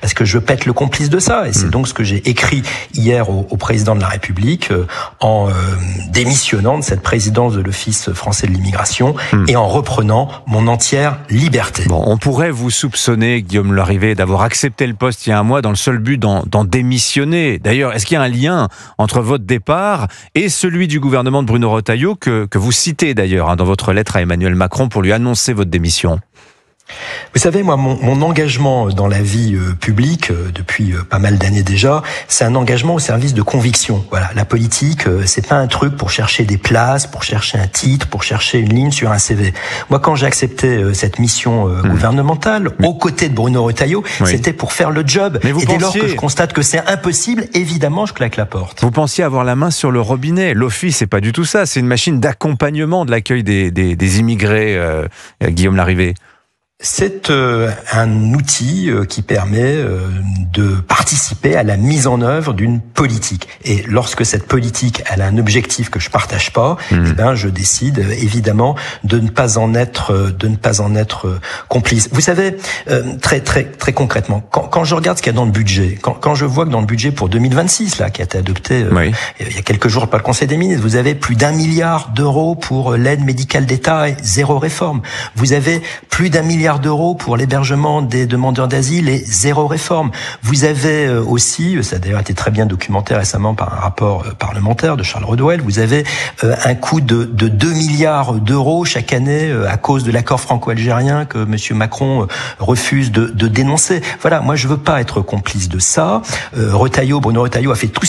Parce que je veux pas être le complice de ça. Et c'est donc ce que j'ai écrit hier au président de la République en démissionnant de cette présidence de l'Office français de l'immigration et en reprenant mon entière liberté. Bon, on pourrait vous soupçonner, Guillaume Larrivé, d'avoir accepté le poste il y a un mois dans le seul but d'en démissionner. D'ailleurs, est-ce qu'il y a un lien entre votre départ et celui du gouvernement de Bruno Retailleau que vous citez d'ailleurs dans votre lettre à Emmanuel Macron pour lui annoncer votre démission ? Vous savez, moi, mon engagement dans la vie publique, depuis pas mal d'années déjà, c'est un engagement au service de conviction. Voilà, la politique, c'est pas un truc pour chercher des places, pour chercher un titre, pour chercher une ligne sur un CV. Moi, quand j'ai accepté cette mission gouvernementale, aux côtés de Bruno Retailleau, c'était pour faire le job. Mais et dès lors que je constate que c'est impossible, évidemment, je claque la porte. Vous pensiez avoir la main sur le robinet. L'Office, c'est pas du tout ça. C'est une machine d'accompagnement de l'accueil des immigrés, Guillaume Larrivé. C'est un outil qui permet de participer à la mise en œuvre d'une politique. Et lorsque cette politique elle a un objectif que je partage pas, eh ben je décide évidemment de ne pas en être complice. Vous savez, très concrètement, quand je regarde ce qu'il y a dans le budget, quand je vois que dans le budget pour 2026 là qui a été adopté il y a quelques jours par le Conseil des ministres, vous avez plus d'1 milliard d'euros pour l'aide médicale d'État et 0 réforme. Vous avez plus d'1 milliard d'euros pour l'hébergement des demandeurs d'asile et 0 réforme. Vous avez aussi, ça a d'ailleurs été très bien documenté récemment par un rapport parlementaire de Charles Redouel, vous avez un coût de 2 milliards d'euros chaque année à cause de l'accord franco-algérien que M. Macron refuse de dénoncer. Voilà, moi je veux pas être complice de ça. Bruno Retailleau a fait tout